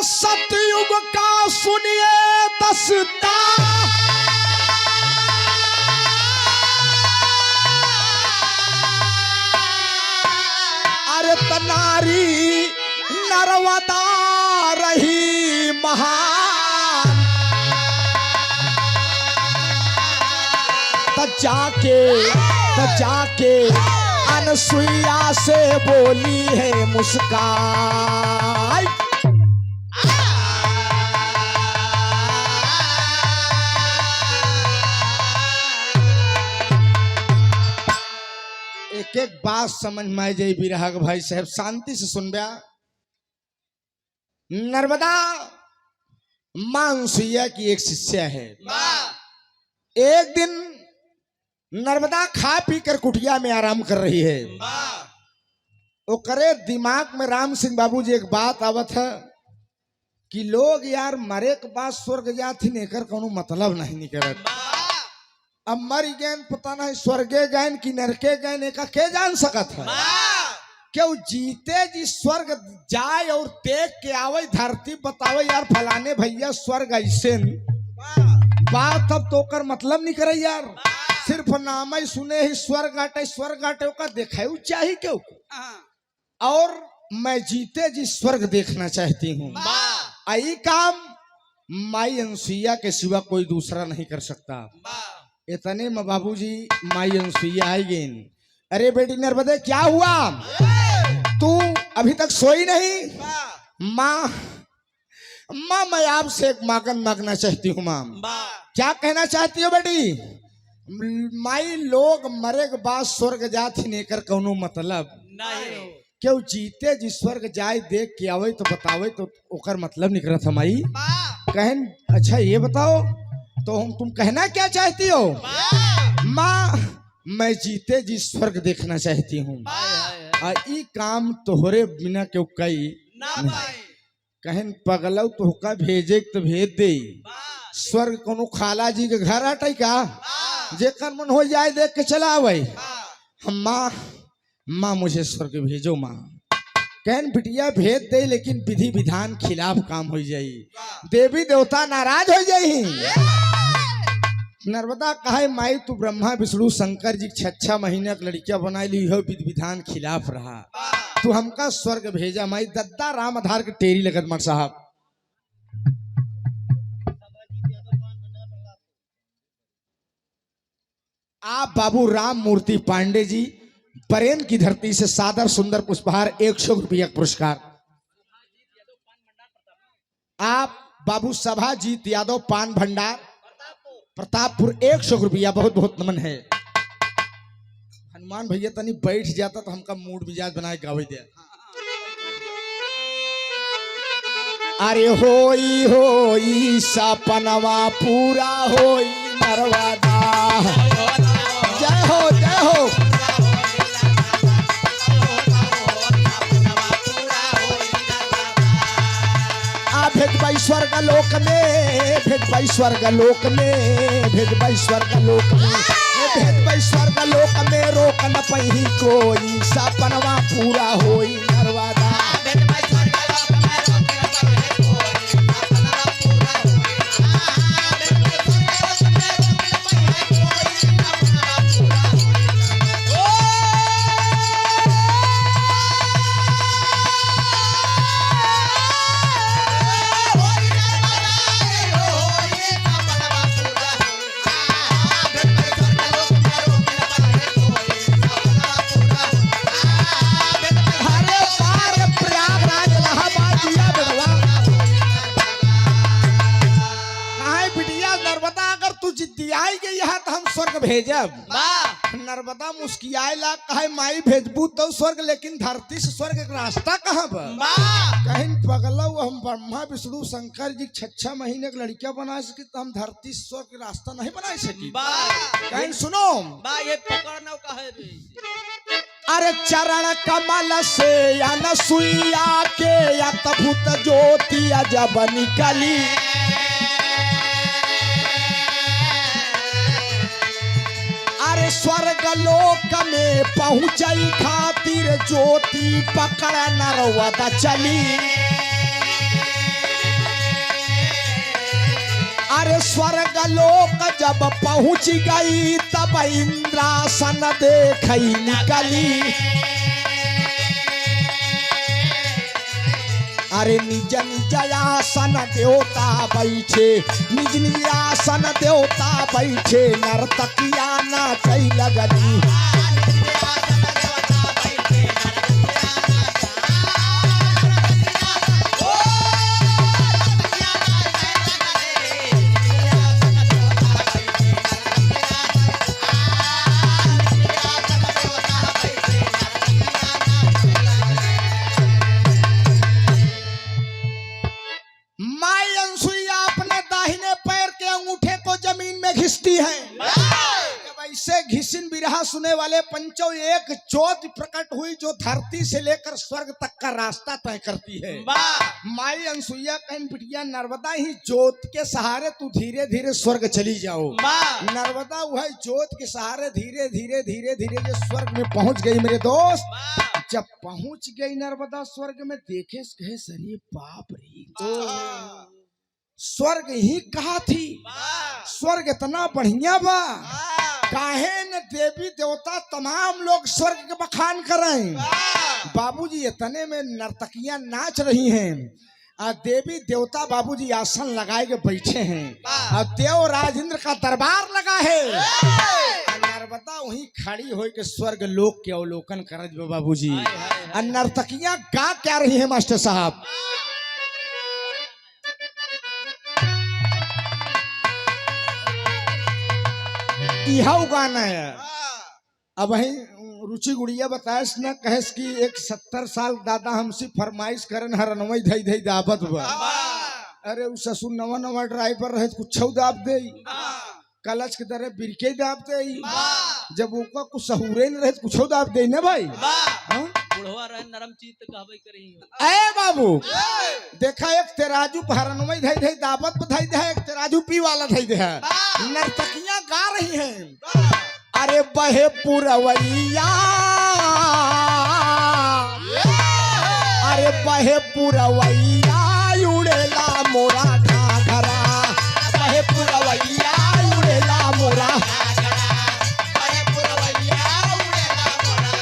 सतयुग का सुनिए दस्ता, अरे तनारी नर्मदा रही महान, जाके अनसुईया से बोली है मुस्कान। एक एक बात समझ में आ जाए बिरहा के भाई साहब, शांति से सुन बया। नर्मदा मां अनसुईया की एक शिष्या है। एक दिन नर्मदा खा पी कर कुटिया में आराम कर रही है। वो करे दिमाग में राम सिंह बाबूजी एक बात आवत है कि लोग यार मरे के बाद स्वर्ग जाती नेकर कोनो मतलब नहीं निकलत। अब मर गए पता नहीं स्वर्गे गए कि नरके गए का के जान सकत है। क्यों जीते जी स्वर्ग जाए और देख के आवे धरती बतावे यार फलाने भैया स्वर्ग ऐसे बात, अब तो कर मतलब नहीं करे यार। सिर्फ नाम ही सुने ही स्वर्ग आटे का देखा चाहिए क्यों। और मैं जीते जी स्वर्ग देखना चाहती हूँ। आई काम माई अनसुईया के सिवा कोई दूसरा नहीं कर सकता। इतने में बाबूजी माई अनसुईया आई गई। अरे बेटी नर्मदे क्या हुआ, तू अभी तक सोई नहीं? माँ मैं आपसे एक मांगन मांगना चाहती हूँ। माँ क्या कहना चाहती हो बेटी? माई लोग मरे के बाद स्वर्ग जाती नेकर कोनो मतलब नहीं। क्यों जीते जी स्वर्ग जाए देख के आवे तो बतावे तो ओकर मतलब निकला था माई। कहन अच्छा ये बताओ तो हम तुम कहना क्या चाहती हो? माँ मैं जीते जी स्वर्ग देखना चाहती हूँ। ई काम तोहरे बिना क्यों कई कहन पगलऊ तो का भेजे तो भेज दे। स्वर्ग कोनो खाला जी के घर आटे का जेकर मन हो जाए देख के चला आवे। माँ मुझे स्वर्ग भेजो। माँ कहन बिटिया भेज दे लेकिन विधि विधान खिलाफ काम हो जाई, देवी देवता नाराज हो जाई। नर्मदा कहे माई तू ब्रह्मा विष्णु शंकर जी 6 महीने की लड़कियां बना ली हो, विधि विधान खिलाफ रहा, तू हमका स्वर्ग भेजा। माई दद्दा राम आधार के टेरी लगत मर साहब। आप बाबू राम मूर्ति पांडे जी बरेन की धरती से सादर सुंदर पुष्पहार 100 रुपया पुरस्कार। आप बाबू सभाजीत यादव पान भंडार प्रतापपुर 100 रुपया, बहुत बहुत नमन है। हनुमान भैया तनी बैठ जाता तो हमका मूड मिजाज बनाए गावे दे। अरे होई होई सपनवा पूरा होई नर्मदा, जय हो जय हो। भेजबाई स्वर्ग लोक में, भेजबाई स्वर्ग लोक में, भेजबाई स्वर्ग लोक में, भेजबाई स्वर्ग लोक में, रोक न पही कोई सपनवा पूरा होई नर्मदा। भेजब नर्मदा मुस्कियाए ला कहे माई भेजबू तो स्वर्ग, लेकिन धरती से स्वर्ग एक रास्ता कहाँ कहीं पगला हम ब्रह्मा विष्णु शंकर जी 6 महीने की लड़कियां बना सकी तो हम धरती से स्वर्ग के रास्ता नहीं बना सकी। कहीं सुनो ये पकड़ना कहे अरे चरण कमल से अनसुईया के अद्भुत ज्योति अजब निकली, अरे स्वर्ग लोक में पहुंचई खातिर ज्योति पकड़ नर्मदा चली। स्वर्ग लोक जब पहुंच गई तब इंद्रासन देखई निकली। अरे निज निज आसन देवता बैठे, निज निज आसन देवता बैठे, नर्तकिया नाचै लगली। माई अनसुईया अपने दाहिने पैर के अंगूठे को जमीन में घिसती है। जब ऐसे घिसिन बिरहा सुने वाले पंचों, एक ज्योति प्रकट हुई जो धरती से लेकर स्वर्ग तक का रास्ता तय करती है। माई अनसुईया कहन बिटिया नर्मदा ही ज्योति के सहारे तू धीरे धीरे स्वर्ग चली जाओ। नर्मदा वह ज्योति के सहारे धीरे धीरे धीरे धीरे जो स्वर्ग में पहुंच गई मेरे दोस्त। जब पहुंच गई नर्मदा स्वर्ग में, देखे कहे सर ये बाप रे, तो स्वर्ग ही कहा थी, स्वर्ग इतना बढ़िया बा, काहे न देवी देवता तमाम लोग स्वर्ग के बखान करें। बाबूजी इतने में नर्तकियां नाच रही हैं, देवी देवता बाबूजी आसन लगाए के बैठे हैं, और देव राजेंद्र का दरबार लगा है। नर्मदा वहीं खड़ी हो के स्वर्ग लोक के अवलोकन करत बाबूजी। नर्तकियां गा क्या रही है मास्टर साहब? यह गाना है। अब वही रुचि गुड़िया बताएस न कहेस कि एक 70 साल दादा हमसे फरमाइश करन हरनवई धई धई दावत बा। अरे उ ससुर नवा नवा ड्राइवर रहे कुछ दाब दे, कलच के तरह बिरके दाब दे, जब ओका कुछ सहूरे न रहे कुछ दाब दे ना भाई। बुढ़वा रहे नरम चीज तो कहबे करी। ए बाबू देखा, एक तेराजू हरनवई धई धई दावत बधाई दे, एक तेराजू पी वाला धई दे। नर्तकियां गा रही हैं, अरे बहे पुरवैया, अरे बहे पुरवैया उड़ेला मोरा घाघरा, बहे पुरवैया उड़ेला मोरा, बहे पुरवैया उड़ेला मोरा,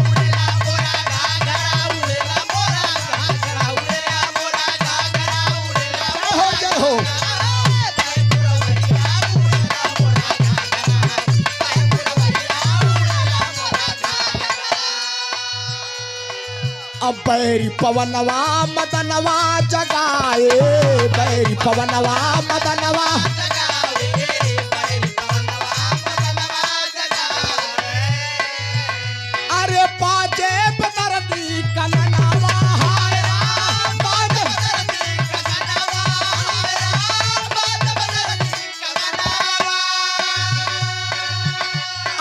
उड़ेला मोरा घाघरा, उड़ेला मोरा घाघरा, उड़ेला मोरा घाघरा, उड़ेला हो जय हो। अब बैरी पवनवा मदनवा जगाए, बैरी पवनवा मदनवा जगाए, बैरी पवनवा मदनवा जगाए। अरे बाजे बदरदी कननवा हाय राम, बाजे बदरदी कननवा हाय राम, बाजे बदरदी कननवा।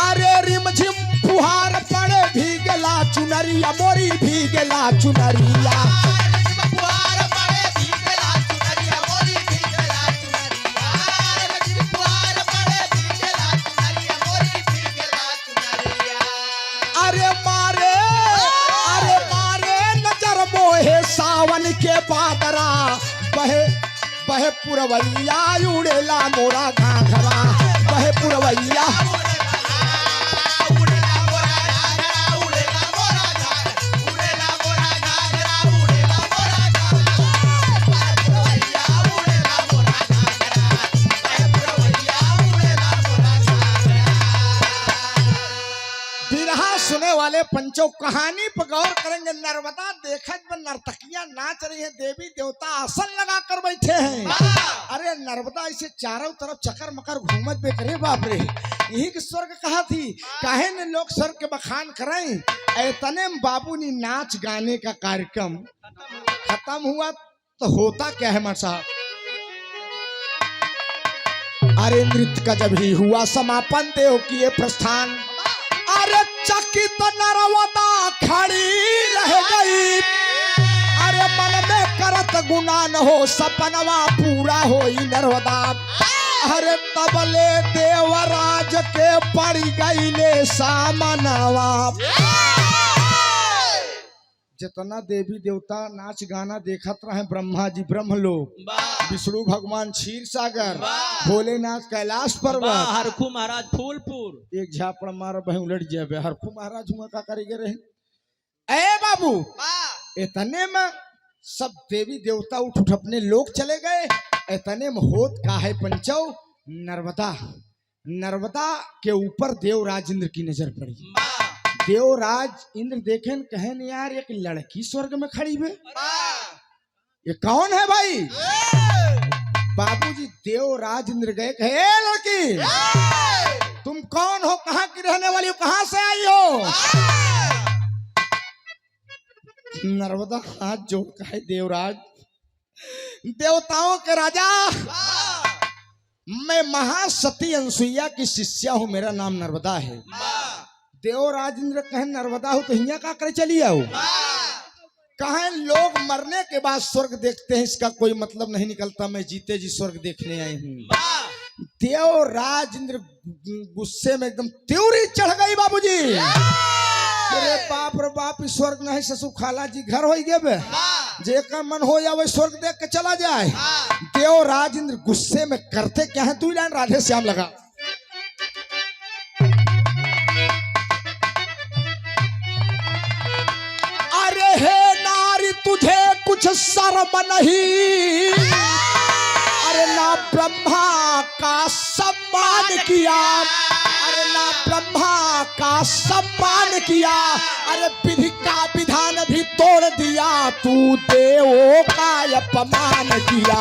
अरे रिमझिम फुहार पड़े भीगला चुनरिया मोरी, भीगला चुनरिया, फुहार पड़े भीगला चुनरिया मोरी, भीगला चुनरिया, फुहार पड़े भीगला चुनरिया मोरी, भीगला चुनरिया। अरे मारे नजर मोहे सावन के बादरा, बहे बहे पुरवैया उड़ेला मोरा घाघरा, बहे पुरवैया सुने वाले पंचों कहानी पर गौर करेंगे। नर्मदा देखत में नर्तकियां नाच रही है, देवी देवता आसन लगा कर बैठे हैं। अरे नर्मदा इसे चारों तरफ चक्कर मकर घूमत बे करे, बाप रे यही के स्वर्ग कहा थी, काहे ने लोग स्वर्ग के बखान करें। ऐतने बाबू ने नाच गाने का कार्यक्रम खत्म हुआ तो होता क्या है मार साहब? अरे नृत्य का जब ही हुआ समापन, देव किए प्रस्थान। अरे चकित नर्मदा खड़ी रह गई, अरे मन में करत गुमान हो, सपनवा पूरा हो नर्मदा। अरे तबले देवराज के पड़ गईले सामनवा। जितना देवी देवता नाच गाना देखत रहे, ब्रह्मा जी ब्रह्मलोक, वाह विष्णु भगवान क्षीर सागर, वाह। भोलेनाथ कैलाश वाह पर्वत, हरखू महाराज फूलपुर। एक झापड़ मार बह उलट जाबे। हरखू महाराज हुआ का करेगे रहे। ए बाबू, इतने में सब देवी देवता उठ उठ अपने लोग चले गए। इतने में होत का है पंचो, नर्मदा, नर्मदा के ऊपर देवराज इंद्र की नजर पड़ी। वाह देवराज इंद्र देखें, कहें यार एक लड़की स्वर्ग में खड़ी है, ये कौन है भाई? बाबूजी देवराज इंद्र गए, कहे "ए लड़की, तुम कौन हो, कहाँ की रहने वाली हो, कहाँ से आई हो?" नर्मदा हाथ जोड़ कहे, देवराज, देवताओं के राजा, मैं महासती अनसुईया की शिष्या हूँ, मेरा नाम नर्मदा है। देवराज इंद्र कहे, नर्मदा हो तो हिया का करे चली आओ? कहें लोग मरने के बाद स्वर्ग देखते हैं, इसका कोई मतलब नहीं निकलता, मैं जीते जी स्वर्ग देखने आई हूँ। देवराज इंद्र गुस्से में एकदम त्योरी चढ़ गई बाबूजी। अरे बाप रे बाप, इस स्वर्ग नहीं ससुर खाला जी घर हो गए, जेकर मन हो जावे स्वर्ग देख के चला जाए। देवराज इंद्र गुस्से में करते क्या है, 2 लाइन राधे श्याम लगा। अरे हे नारी, तुझे कुछ शर्म नहीं, अरे ना ब्रह्मा का सम्मान किया, अरे ना ब्रह्मा का सम्मान किया, अरे विधि का विधान भी तोड़ दिया, तू देवों का अपमान किया।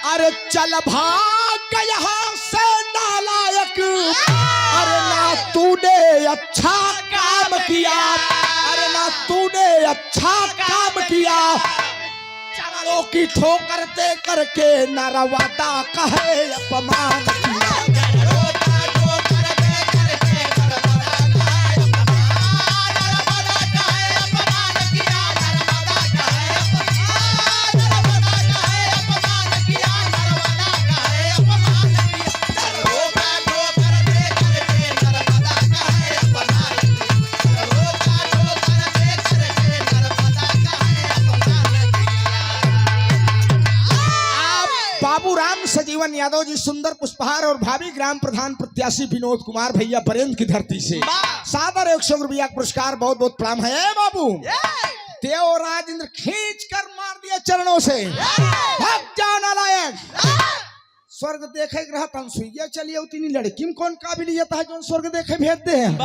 अरे चल भाग यहाँ से नालायक, अरे ना तूने अच्छा काम किया, अरे ना तूने अच्छा काम किया, चरणों की ठोकर दे करके नरवादा कहे अपमान किया। बाबूराम सजीवन यादव जी सुंदर पुष्पहार और भावी ग्राम प्रधान प्रत्याशी विनोद कुमार भैया बरेंद्र की धरती से सादर 100 रुपया पुरस्कार बहुत बहुत प्रणाम है। ए बाबू, देवराज इंद्र खींच कर मार दिया चरणों से, भाग जाओ नालायक। स्वर्ग देखे रहा तनसुईया चलिए, उतनी लड़की में कौन काबिलियत है जो स्वर्ग देखे भेजते हैं।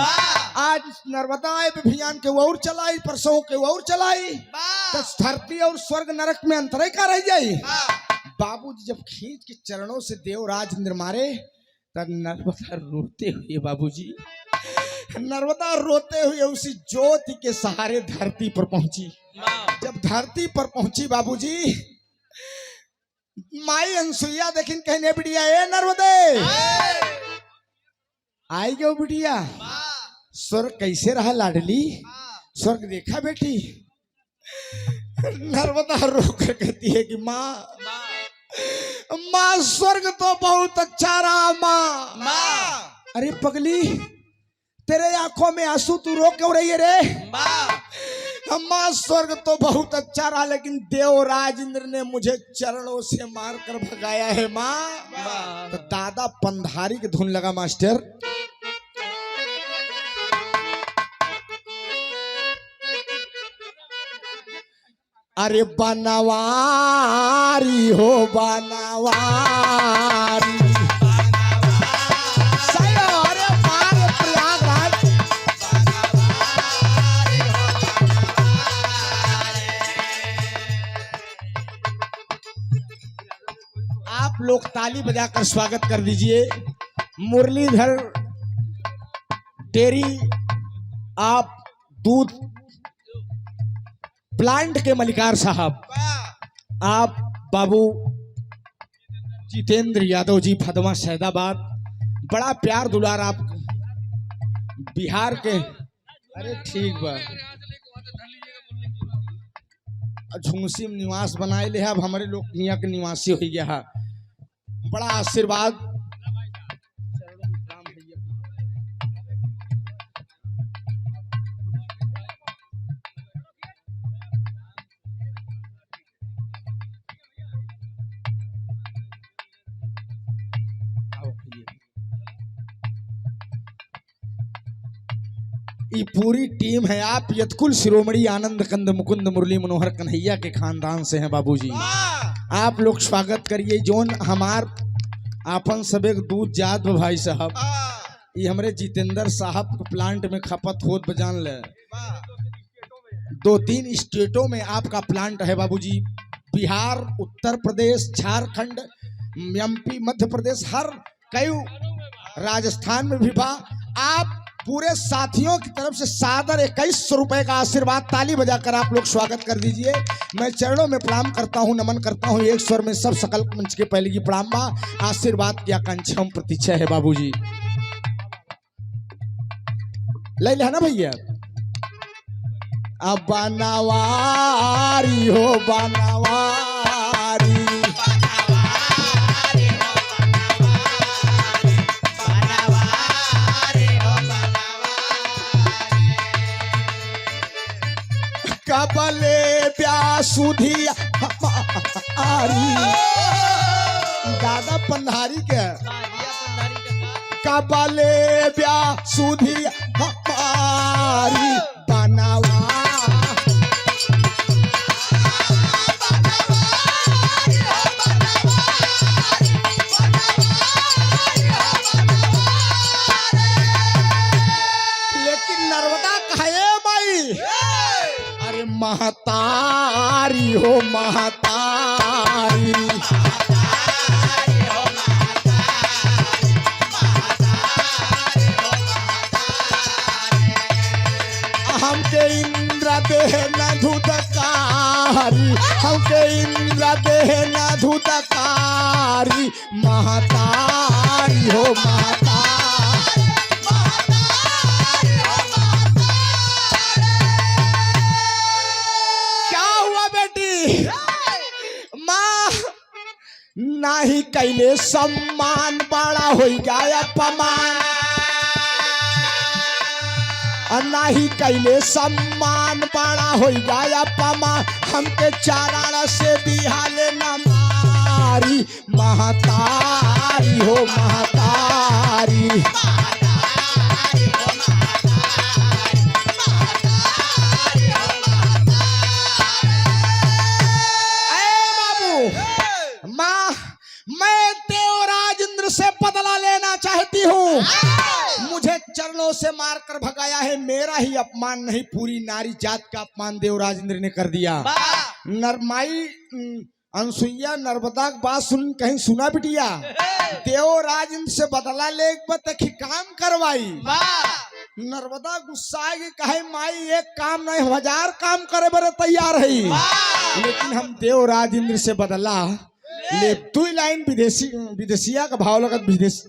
आज नर्मदा अभियान के और चलाई, परसों के और चलाई, तो धरती और स्वर्ग नरक में अंतर का रह जाये। बाबूजी जब खींच के चरणों से देवराज इंद्र मारे, तब नर्मदा रोते हुए, बाबूजी नर्मदा रोते हुए उसी ज्योति के सहारे धरती पर पहुंची। जब धरती पर पहुंची बाबूजी, माई अनसुईया देखिन कहने बिटिया, ए नर्मदे आई गयो बिटिया, स्वर्ग कैसे रहा लाडली, स्वर्ग देखा बेटी? नर्मदा रोकर कहती है कि माँ, माँ स्वर्ग तो बहुत अच्छा रहा माँ। अरे पगली, तेरे आंखों में आंसू, तू रो क्यों रही है रे? माँ स्वर्ग तो बहुत अच्छा रहा, लेकिन देवराज इंद्र ने मुझे चरणों से मारकर भगाया है माँ। तो दादा पंधारी की धुन लगा मास्टर। अरे बनवारी हो बनवारी, अरे मार प्रयागराज। आप लोग ताली बजाकर स्वागत कर दीजिए मुरलीधर डेयरी आप दूध प्लांट के मलिकार साहब, आप बाबू जितेंद्र यादव जी फदवा सैदाबाद, बड़ा प्यार दुलार आप बिहार के। अरे ठीक बा, झुंसी में निवास बनाए ले, अब हमारे लोग यहाँ के निवासी हो गया है। बड़ा आशीर्वाद। ये पूरी टीम है। आप यतकुल शिरोमणि आनंद कंद मुकुंद मुरली मनोहर कन्हैया के खानदान से हैं बाबूजी। आप लोग स्वागत करिए। जोन हमार आपन सब एक दूध जात भाई साहब, ये हमारे जितेंद्र साहब के प्लांट में खपत होत बजान ले। 2-3 स्टेटों में आपका प्लांट है बाबूजी। बिहार, उत्तर प्रदेश, झारखंड, एमपी, मध्य प्रदेश, हर कई, राजस्थान में भी बा। आप पूरे साथियों की तरफ से सादर 2100 रुपए का आशीर्वाद ताली बजाकर आप लोग स्वागत कर दीजिए। मैं चरणों में प्रणाम करता हूं, नमन करता हूं। एक स्वर में सब सकल मंच के पहले की प्रणाम बा। आशीर्वाद की आकांक्षा प्रतीक्षा है बाबूजी। ले लिया ना भैया। अब बनवारी हो बनवारी, कबले ब्यासुधिया हमारी। दादा पंधारी के कबले ब्यासुधिया हमारी बनवा। लेकिन नर्मदा कहे भाई, अरे महतारी हो महतारी, हमके इंद्र देह न धुतकारी, हमके इंद्र देह न धुतकारी, महतारी हो महतारी। नाही कैले सम्मान बड़ा हो गया अपमान, नाही कैले सम्मान बड़ा हो गया अपमान, हमके चारण से बिहाले न मारी, महतारी हो महतारी। मैं देवराज इंद्र से बदला लेना चाहती हूँ। मुझे चरणों से मारकर भगाया है, मेरा ही अपमान नहीं पूरी नारी जात का अपमान देवराज इंद्र ने कर दिया। नरमाई अनसुईया नर्मदा की बात सुन कहीं सुना बिटिया, देवराज इंद्र से बदला ले तक काम करवाई। नर्मदा गुस्सा की कहे माई एक काम नहीं 1000 काम करे बड़े तैयार है, लेकिन हम देवराज इंद्र से बदला ले। 2 लाइन विदेशिया का भाव लगत, विदेश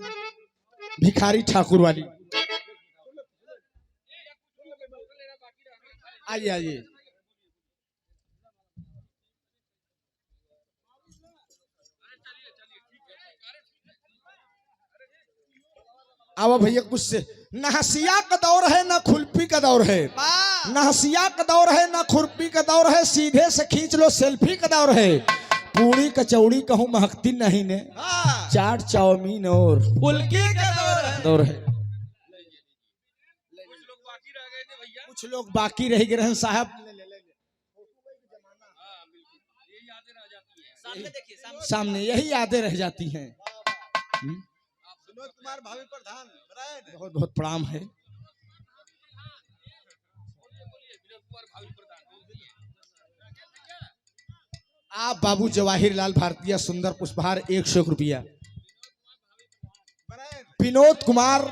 भिखारी ठाकुर वाली। आइए आइए। अब भैया कुछ से न हसिया का दौर है न खुरपी का दौर है, न हसिया का दौर है न खुरपी का दौर है, सीधे से खींच लो सेल्फी का दौर है। पूरी कचौड़ी कहूँ महकती नहीं ने, चाट चाउमीन और फुल्की का दौर है। कुछ लोग बाकी रह गए हैं साहब, सामने यही यादें रह जाती हैं। कुमार भावी प्रधान बहुत बहुत प्रणाम है। आप बाबू जवाहिर लाल भारतीय सुंदर पुष्पहार 100 रुपया। विनोद कुमार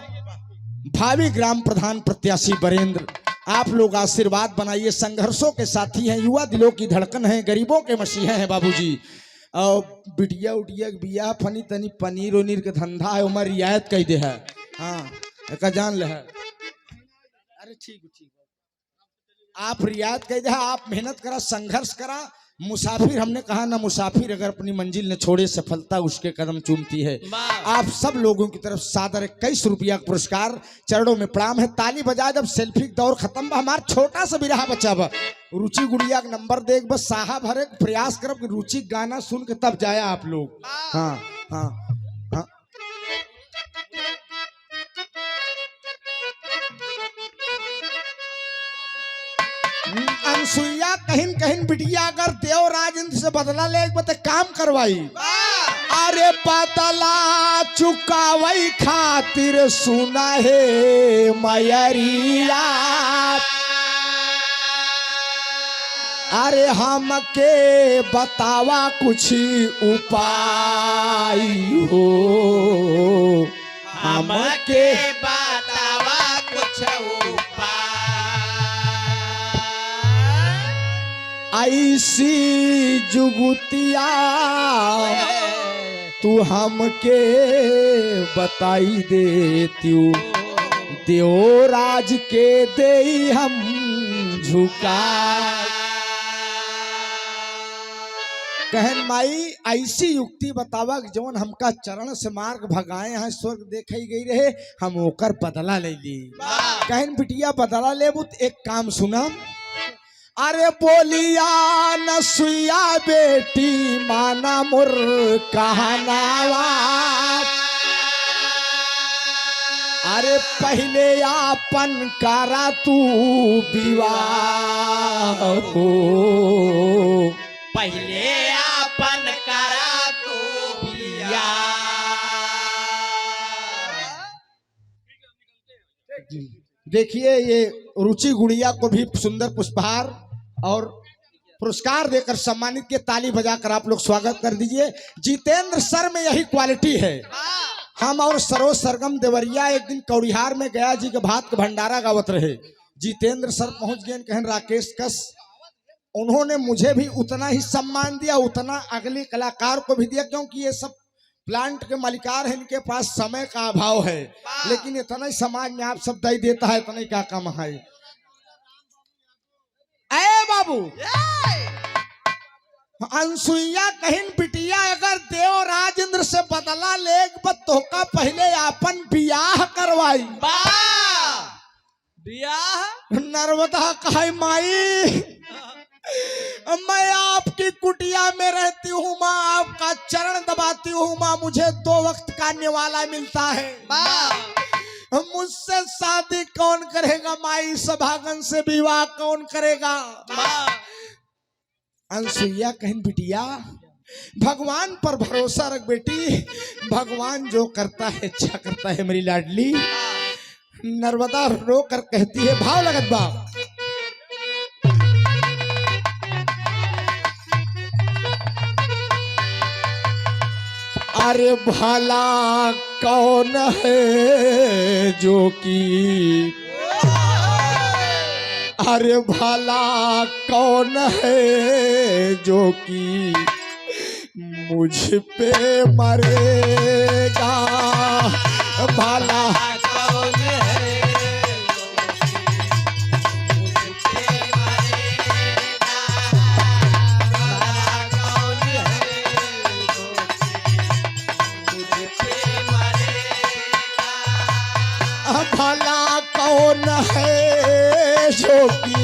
भावी ग्राम प्रधान प्रत्याशी बरेंद्र, आप लोग आशीर्वाद बनाइए। संघर्षों के साथी हैं, युवा दिलों की धड़कन है, गरीबों के मसीहे हैं बाबूजी। और बिटिया उटिया बिया फनी तनी पनीर उनीर के धंधा है, उमर रियायत कह दे है। हाँ एक जान ले है। अरे ठीक ठीक, आप रियायत कह दे, आप मेहनत करा, संघर्ष करा, मुसाफिर, हमने कहा ना, मुसाफिर अगर अपनी मंजिल न छोड़े सफलता उसके कदम चूमती है। आप सब लोगों की तरफ सादर 21 रुपया का पुरस्कार, चरणों में प्रणाम है। ताली बजाए जब सेल्फी दौर खत्म बा, हमारा छोटा सा बिरहा बच्चा बा, रुचि गुड़िया का नंबर देख बस साहब हर एक प्रयास करब कि रुचि गाना सुन के तब जाया आप लोग। हाँ हाँ हाँ। अनसुईया कहीं कहीं बिटिया अगर देवराज इंद्र से बदला ले बते काम करवाई। अरे बदला चुकावई खातिर सुना है मयरिया, अरे हमके बतावा कुछ उपाय हो, हमके बतावा कुछ उपाय। ऐसी जुगुतिया तू हमके बताई देती, देवराज के दे हम झुका। कहन माई ऐसी युक्ति बतावा जवन हमका चरण से मार्ग भगाए हैं, स्वर्ग देखे गई रहे, हम ओकर बदला ले ली। कहन बिटिया बदला ले एक काम सुना। अरे बोलिया न सुइया बेटी माना मुर कहनावा, अरे पहले आपन करा तू विवाह हो, पहले आपन करा तू विवाह। देखिए ये रुचि गुड़िया को भी सुंदर पुष्पहार और पुरस्कार देकर सम्मानित किए। ताली बजाकर आप लोग स्वागत कर दीजिए। जितेंद्र सर में यही क्वालिटी है। हम और सरोज सरगम देवरिया एक दिन कौड़िहार में गया जी के भात का भंडारा गावत रहे। जितेंद्र सर पहुंच गए, कहन राकेश कस, उन्होंने मुझे भी उतना ही सम्मान दिया, उतना अगले कलाकार को भी दिया, क्योंकि ये सब प्लांट के मालिकार हैं, इनके पास समय का अभाव है, लेकिन इतना ही समाज में आप सब दे देता है, इतना ही क्या कम है। ए बाबू, अनसुईया कहीं बिटिया अगर देवराज इंद्र से बदला ले तो का पहले आपन बियाह करवाई। बियाह नर्मदा कहे माई मैं आपकी कुटिया में रहती हूँ माँ, आपका चरण दबाती हूँ माँ, मुझे 2 वक्त का निवाला मिलता है, मुझसे शादी कौन करेगा माई, सभागन से विवाह कौन करेगा। अनसुईया कहीं बिटिया भगवान पर भरोसा रख बेटी, भगवान जो करता है अच्छा करता है मेरी लाडली। नर्मदा रो कर कहती है, भाव लगत बा, अरे भला कौन है जो कि, अरे भला कौन है जो कि मुझ पे मरेगा, भला कौन है भला कौन है जो कि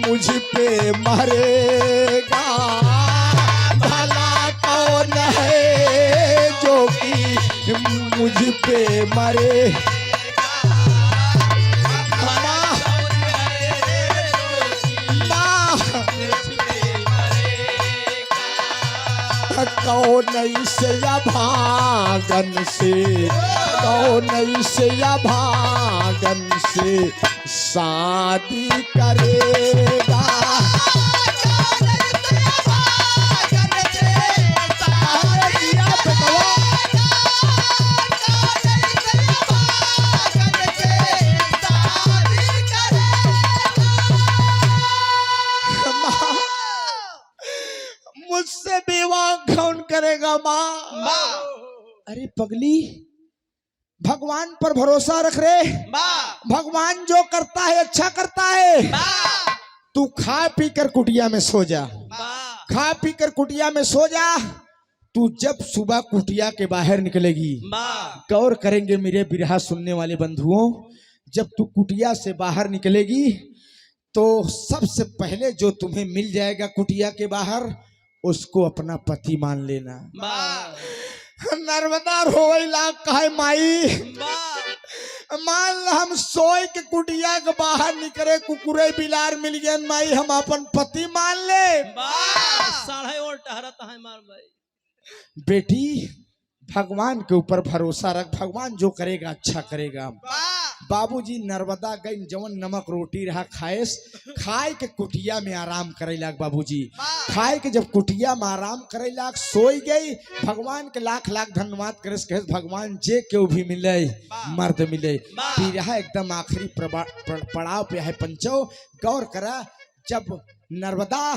मुझ पे मरेगा, भला कौन है जो कि मुझ पे मरे। कौन से या भागन से, कौन से या भागन से शादी करेगा। मुझसे विवाह कौन करेगा माँ। अरे पगली, भगवान पर भरोसा रख रे, भगवान जो करता है अच्छा करता है। तू खा पी कर कुटिया में सो जा, खा पी कर कुटिया में सो जा। तू जब सुबह कुटिया के बाहर निकलेगी, गौर करेंगे मेरे बिरहा सुनने वाले बंधुओं, जब तू कुटिया से बाहर निकलेगी तो सबसे पहले जो तुम्हें मिल जाएगा कुटिया के बाहर, उसको अपना पति मान लेना। नर्मदा रोई लाख कहे माई, मान ला हम सोए के कुटिया के बाहर निकले, कुकुरे बिलार मिल गए माई, हम अपन पति मान ले। साढ़े और टहरता है मार भाई। बेटी भगवान के ऊपर भरोसा रख, भगवान जो करेगा अच्छा करेगा। बाबूजी नर्मदा गई, जवन नमक रोटी रहा खाए के कुटिया में आराम करे लाग। बाबूजी खाए के जब कुटिया में आराम करे लाग, सोई गई। भगवान के लाख लाख धन्यवाद करे, भगवान जे क्यों भी मिले, मर्द मिले। बिरहा एकदम आखिरी पड़ाव पे है पंचो। गौर करा, जब नर्मदा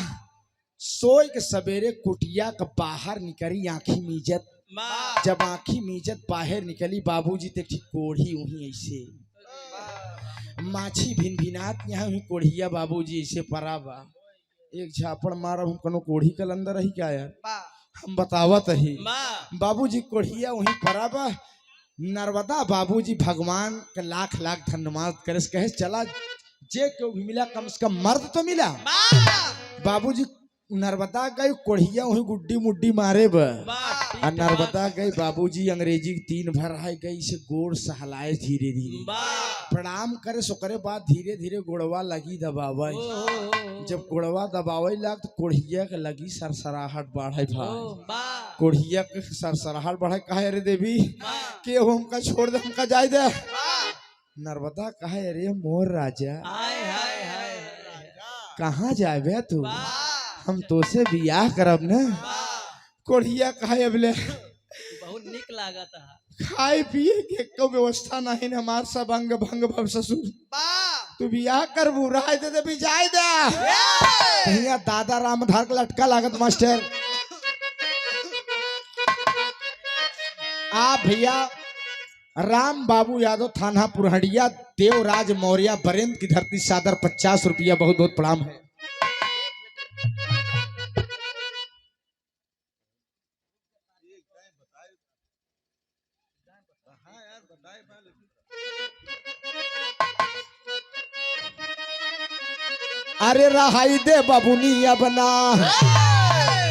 सोई के सवेरे कुटिया का बाहर निकली, आंखी मीजत, जब आंखी मीजत बाहर निकली, बाबूजी ते ठीक कोढ़ी वही ऐसे माछी भिन भिनात, यहाँ हुई कोढ़िया बाबूजी ऐसे पराबा। एक झापड़ मारा हम कनो कोढ़ी कल अंदर रही क्या यार, हम बतावत ही। बाबूजी कोढ़िया वही पराबा। नर्मदा बाबूजी भगवान का लाख लाख धन्यवाद करे, कहे चला जे क्यों भी मिला, कम से कम मर्द तो मिला। बाबूजी नर्मदा गई, कोढ़िया वही गुड्डी मुड्डी मारे बा। नर्मदा गई, बाबूजी अंग्रेजी 3 भर है गई, से गोड़ सहलाए धीरे धीरे, प्रणाम करे। सो करे बाद धीरे धीरे गोड़वा लगी दबावे। जब गोड़वा दबावे लग तो कोढ़िया के लगी सरसराहट बढ़े भाई। कोढ़िया के सरसराहट बढ़े, कहे अरे देवी के हमका छोड़ दे, हमका जाए दे। नर्मदा कहे अरे मोर राजा कहाँ जाए तू, हम तो से बियाह करब ना। कोढ़िया कहे अबले बहुत निक लागत है, खाए पिए के को व्यवस्था नहीं न, हमार सब अंग भंग भव ससुर, तू बियाह कर बुराई दे दे जाए दे। कहिया दादा रामधार का लटका लागत मास्टर। आप भैया राम बाबू यादव, थाना पुरहड़िया, देवराज मौर्य, बरेंद्र की धरती, सादर 50 रुपया, बहुत बहुत प्रणाम है। अरे रहाई दे बाबुनिया बना,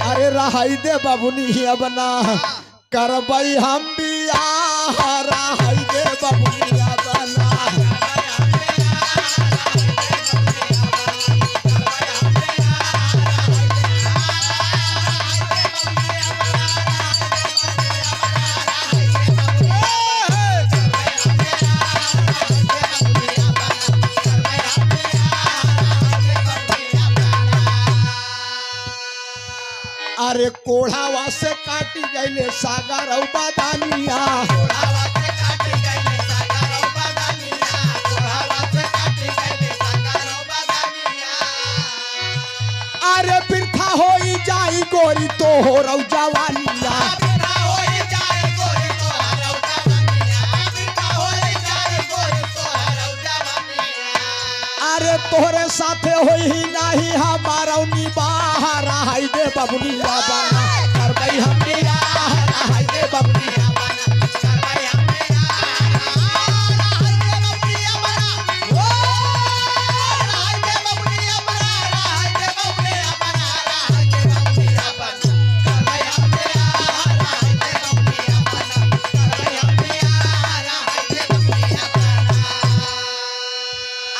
अरे रहाई दे बाबुनिया बना, करबई हम बियाह, रहाई दे बाबुनिया बना। अरे कोढ़ावा से काटी गईले सागर औ बादानिया, अरे बिरथा होई जाई गोरी तो हो रौ जवानिया। अरे तोहरे साथे होई नहीं हमारा निबाह, रहाई दे बबुनिया बना, करबई हम बियाह, रहाई दे बबुनिया बना, करबई हम बियाह, रहाई दे बबुनिया बना, ओ रहाई दे बबुनिया बना, रहाई दे बबुनिया बना, रहाई दे बबुनिया बना, करबई हम बियाह, रहाई दे बबुनिया बना, करबई हम बियाह, रहाई दे बबुनिया बना।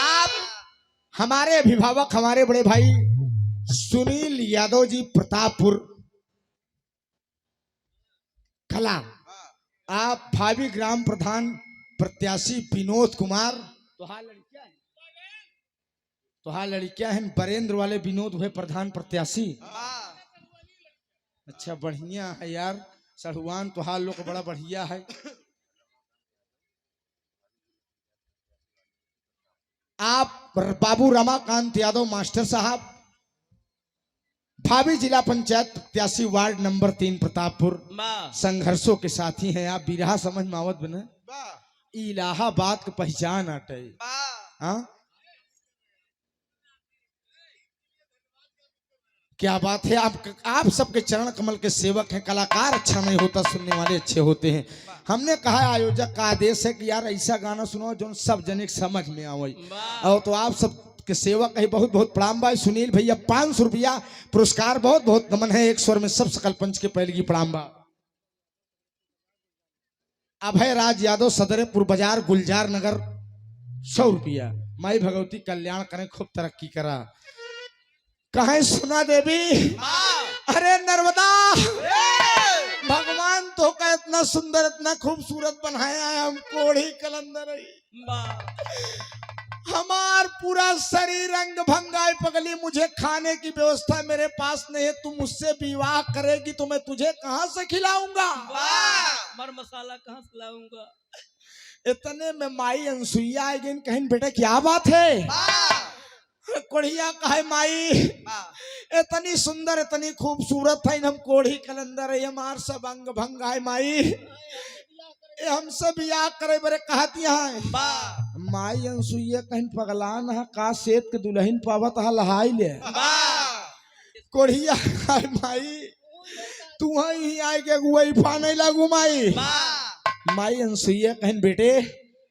आप हमारे अभिभावक, हमारे बड़े भाई सुनील यादव जी, प्रतापपुर कला, आप भावी ग्राम प्रधान प्रत्याशी विनोद कुमार, तुहार लड़कियां हैं बरेंद्र वाले विनोद हुए प्रधान प्रत्याशी। अच्छा बढ़िया है यार, सड़ुआन तुहार लोग बड़ा बढ़िया है। आप बाबू रमाकांत यादव मास्टर साहब, भावी जिला पंचायत प्रत्याशी, वार्ड नंबर 3 प्रतापपुर, संघर्षों के साथी हैं आप। बिरहा समझ मावत बना, इलाहाबाद की पहचान आटे। हाँ क्या बात है। आप सबके चरण कमल के सेवक हैं। कलाकार अच्छा नहीं होता, सुनने वाले अच्छे होते हैं। हमने कहा आयोजक का आदेश है कि यार ऐसा गाना सुनाओ जो सब जने के समझ में आवे। और तो आप सब के सेवक है। बहुत बहुत प्रणाम भाई। सुनील भैया 500 रुपया पुरस्कार, बहुत बहुत नमन है। एक स्वर में सब सकल पंच के पहले की प्रणाम बा। अभय राज यादव सदरेपुर बाजार गुलजार नगर 100 रुपया। माई भगवती कल्याण करें, खूब तरक्की करा। कहें सुना देवी, अरे नर्मदा भगवान तो का इतना सुंदर इतना खूबसूरत बनाया है। हम कोढ़ी कलंदर हमार पूरा शरीर अंग भंगाई पगली। मुझे खाने की व्यवस्था मेरे पास नहीं है। तुम मुझसे विवाह करेगी तो मैं तुझे कहां से खिलाऊंगा? मर मसाला कहां से लाऊंगा? इतने में माई अनसुईया आएगी। कहीं बेटा क्या बात है? कोढ़िया कहे माई इतनी सुंदर इतनी खूबसूरत है। हम कोढ़ी कलंदर है, हमार सब अंग भंग है माई। हमसे बियाह करे बरे कहती है माई अनसुईया। कहीं पगलान है का सेत के दुल्हन पावत है लहाई ले। कोढ़िया कहे माई तू ही आए के वैफा नहीं लगू माई। माई अनसुईया कहीं बेटे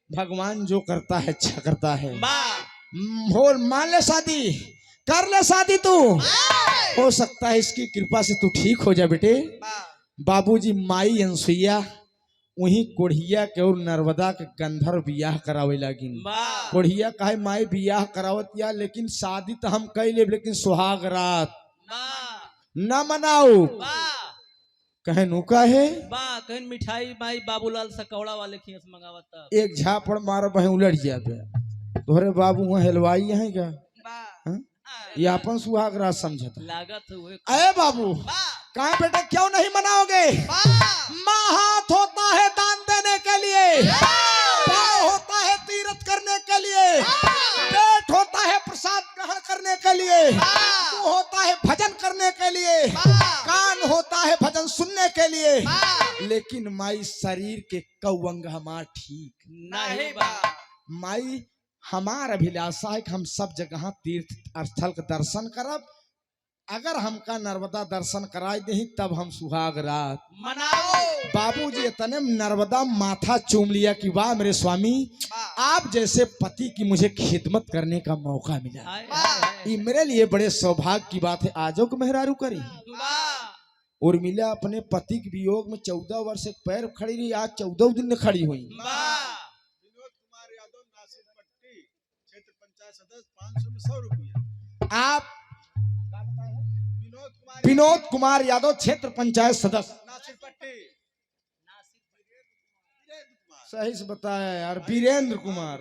भगवान जो करता है अच्छा करता है। हो मान ले शादी, कर ले शादी। तू हो सकता है इसकी कृपा से तू ठीक हो जा बेटे। बाबूजी माई अनसुईया वही कोढ़िया के और नर्मदा के गंधर्व बियाह करावे लगी। कोढ़िया कहे माई बियाह करावत या, लेकिन शादी तो हम कह ले, लेकिन सुहाग रात न मनाओ। कहे नुका है कहीं मिठाई माई बाबूलाल सकौड़ा वाले खियस मंगावता। एक झापड़ मारो बहे उलट जाए। तोहरे बाबू वहाँ हलवाई है क्या? ये अपन सुहाग रात समझता लागत हुए। अरे बाबू कहा बेटा क्यों नहीं मनाओगे? माँ हाथ होता है दान देने के लिए, पाँव होता है तीरथ करने के लिए, पेट होता है प्रसाद ग्रहण करने के लिए, मुंह होता है भजन करने के लिए, कान होता है भजन सुनने के लिए, लेकिन माई शरीर के कौअंग हमार ठीक नहीं। माई हमार अभिलाषा है कि हम सब जगह तीर्थ स्थल के दर्शन करब। अगर हमका नर्मदा दर्शन कराई दे तब हम सुहाग रात मनाओ। बाबूजी इतने नर्मदा माथा चूम लिया कि वाह मेरे स्वामी, आप जैसे पति की मुझे खिदमत करने का मौका मिला। ये मेरे लिए बड़े सौभाग्य की बात है। आजो को मेहरारू करी। उर्मिला अपने पति के वियोग में 14 वर्ष एक पैर खड़ी रही, आज 14 दिन खड़ी हुई। आप विनोद कुमार यादव क्षेत्र पंचायत सदस्य। सही से बताया यार, वीरेंद्र कुमार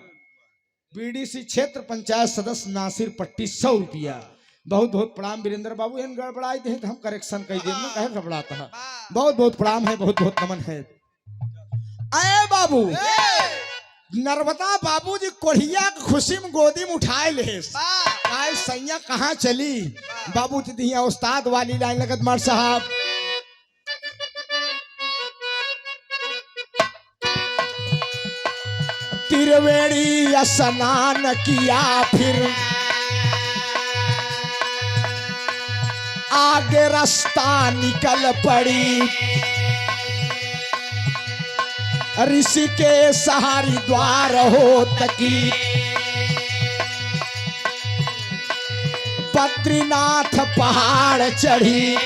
बीडीसी क्षेत्र पंचायत सदस्य नासिर पट्टी 100 रुपया। बहुत बहुत प्रणाम वीरेंद्र बाबू। इन गड़बड़ाई दे हम करेक्शन कर दे में कहे गड़बड़ाता है। बहुत बहुत प्रणाम है, बहुत बहुत नमन है। अरे बाबू नर्मदा बाबूजी कोढ़िया की खुशी में गोदी में उठाए ले। सैया कहाँ चली? बाबू जी उस्ताद वाली लाइन लगत मार साहब। त्रिवेणी स्नान किया फिर आगे रास्ता निकल पड़ी। ऋषि के सहारी द्वार हो तकी बद्रीनाथ पहाड़ चढ़ी।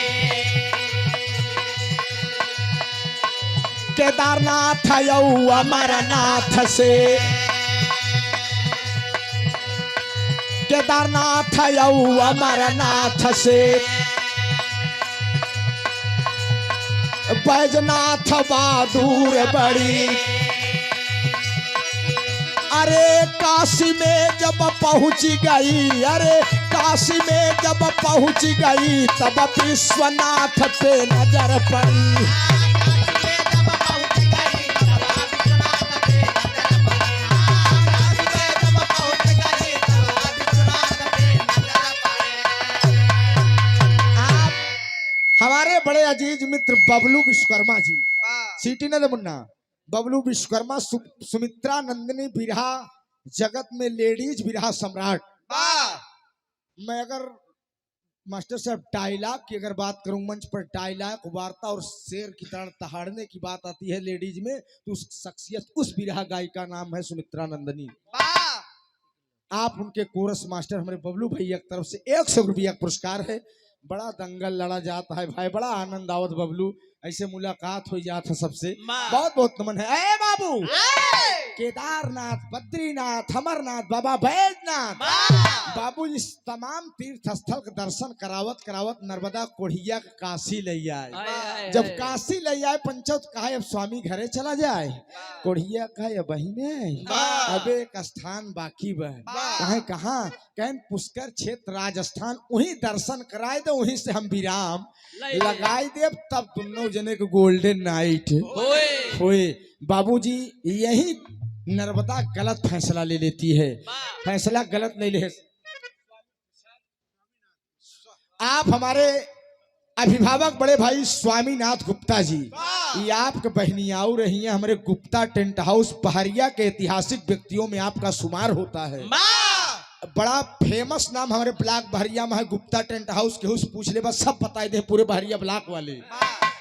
केदारनाथ यऊ अमरनाथ से, केदारनाथ यऊ अमरनाथ से, बैजनाथ बहादुर बड़ी। अरे काशी में जब पहुंच गई, अरे काशी में जब पहुंच गई तब विश्वनाथ पे नजर पड़ी। हमारे बड़े अजीज मित्र बबलू विश्वकर्मा जी, सीटी न मुन्ना बबलू विश्वकर्मा, सुमित्रा नंदिनी बिरहा जगत में लेडीज बिरहा सम्राट। मैं अगर मास्टर साहब डायलॉग की अगर बात करूं, मंच पर डायलॉग वार्ता और शेर की तरह दहाड़ने की बात आती है लेडीज में, तो उस शख्सियत, उस बिरहा गायिका नाम है सुमित्रा नंदनी। आप उनके कोरस मास्टर हमारे बबलू भैया की तरफ से 100 रुपया पुरस्कार है। बड़ा दंगल लड़ा जाता है भाई, बड़ा आनंद आवत बबलू, ऐसे मुलाकात हो जाता है सबसे, बहुत बहुत नमन है। ए बाबू, केदारनाथ, बद्रीनाथ, अमरनाथ, बाबा बैजनाथ, बाबू इस तमाम तीर्थ स्थल का दर्शन करावत करावत नर्मदा कोढ़िया का काशी ले आए। जब काशी ले आए पंचौत कहा अब स्वामी घरे चला जाए, कोढ़िया कहा बहिने अब एक स्थान बाकी बह, कहे कहाँ, कहें पुष्कर क्षेत्र राजस्थान, वही दर्शन कराए दो, वहीं से हम विराम लगाए दे, तब दोनों जने को गोल्डन नाइट होए। बाबूजी यही नर्मदा गलत फैसला ले लेती है, फैसला गलत नहीं ले। आप हमारे अभिभावक बड़े भाई स्वामीनाथ गुप्ता जी, ये आपके बहनियाऊ रही हैं, हमारे गुप्ता टेंट हाउस पहाड़िया के ऐतिहासिक व्यक्तियों में आपका शुमार होता है। बड़ा फेमस नाम हमारे ब्लॉक बहरिया में है गुप्ता टेंट हाउस के, उस पूछ ले बस सब बताए दे पूरे बहरिया ब्लॉक वाले।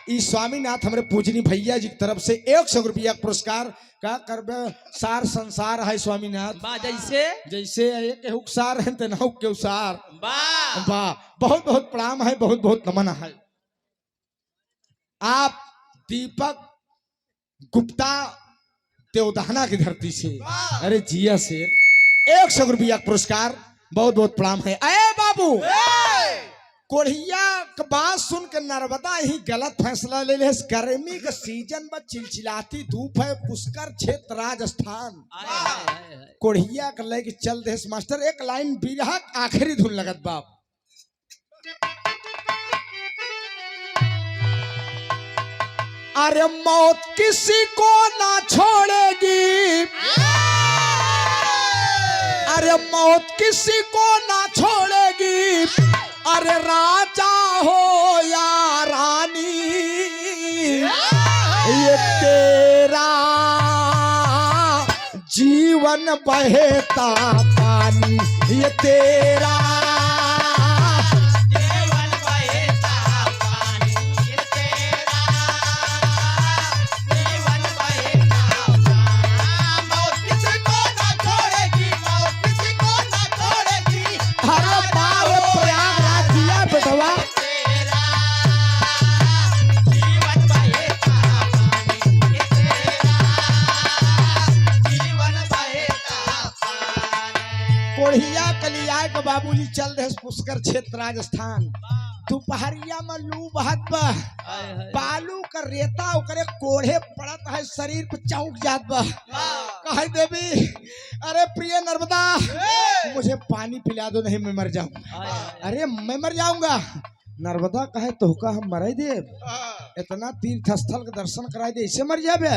इस स्वामीनाथ हमारे पूजनी भैया जी की तरफ से 100 रुपया पुरस्कार का करबे, सार संसार है स्वामीनाथ, जैसे जैसे एक हुकसार है तो नौ के उसार, वाह, बहुत बहुत प्रणाम है, बहुत बहुत नमन है। आप दीपक गुप्ता देवदाना की धरती से, अरे जिया से 100 रुपया पुरस्कार, बहुत बहुत प्रणाम है। अरे बाबू, कोढ़िया का बात सुन के नर्मदा ही गलत फैसला ले ले। गर्मी का सीजन में चिलचिलाती धूप है, पुष्कर क्षेत्र राजस्थान, कोढ़िया का लेके चल दे मास्टर। एक लाइन बिरहा आखिरी धुन लगत बाप, अरे मौत किसी को ना छोड़ेगी, अरे मौत किसी को ना छोड़ेगी, अरे राजा हो या रानी, ये तेरा जीवन बहता पानी, ये तेरा जीवन बहता पानी, ये तेरा जीवन बहता पानी, मौत किसी को ना छोड़ेगी, मौत किसी को ना छोड़ेगी, हर बार प्रयागराज दिया बेटवा, तेरा जीवन बहता पानी, ये तेरा जीवन बहता पानी। कोढ़िया कलिया के बाबूजी चल रहे पुष्कर क्षेत्र राजस्थान, दोपहरिया में लू बहत बा, बालू का रेता ओकरे कोढ़े पड़त है, शरीर पे चौंक जात बा, कहे देवी अरे प्रिय नर्मदा मुझे पानी पिला दो, नहीं मैं मर जाऊंगा। अरे मैं मर जाऊंगा, नर्मदा कहे तो का हम मर दे, इतना तीर्थ स्थल का दर्शन कराए दे, इससे मर जाबे।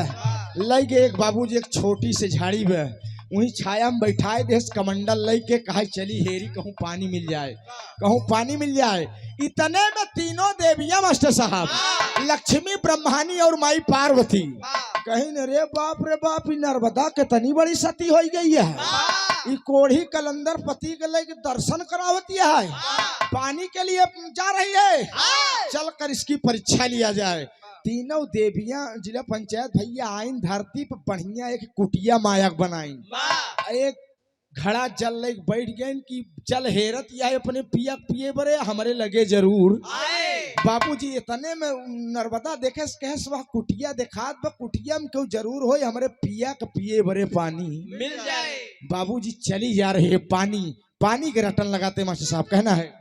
लग गए एक बाबूजी एक छोटी से झाड़ी बे, वही छाया में बैठाए देश कमंडल लई के कहा चली हेरी कहूँ पानी मिल जाए, कहूँ पानी मिल जाए। इतने में तीनों देवियां मास्टर साहब, लक्ष्मी ब्रह्मानी और माई पार्वती, कहीं न रे बाप रे बाप, नर्मदा के तनी बड़ी सती हो गई है, ये कोढ़ी कलंदर पति के लिए दर्शन करावती है, पानी के लिए जा रही है, चल कर इसकी परीक्षा लिया जाए। तीनों देवियां जिला पंचायत भैया आइन धरती पर बढ़िया एक कुटिया मायक बनाई, एक घड़ा जल ले बैठ गए कि चल हेरत या अपने पिया पिए बरे हमारे लगे जरूर। बाबूजी इतने में नर्मदा देखे कहे वह कुटिया दिखात बा, कुटिया में क्यों जरूर हो हमारे पिया के पिए बरे पानी मिल जाए। बाबूजी चली जा रही है, पानी पानी के रटन लगाते मास्टर साहब कहना है,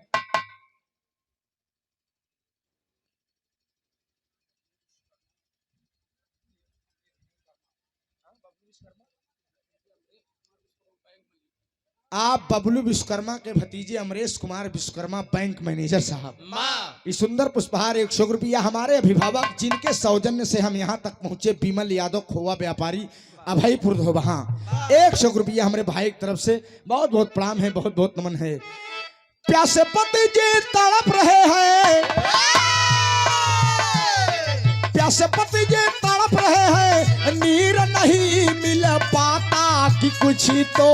आप बबलू विश्वकर्मा के भतीजे अमरेश कुमार विश्वकर्मा बैंक मैनेजर साहब, इस सुंदर पुष्पहार 100 रुपया हमारे अभिभावक जिनके सौजन्य से हम यहाँ तक पहुंचे, बिमल यादव खोवा व्यापारी अभयपुर धोबहा, 100 रुपया हमारे भाई की तरफ से बहुत बहुत प्रणाम है, बहुत बहुत नमन है। प्यासे पति जी तड़प रहे हैं, प्यासे पति जी तड़प रहे हैं, नीर नहीं मिल पाता कि कुछ तो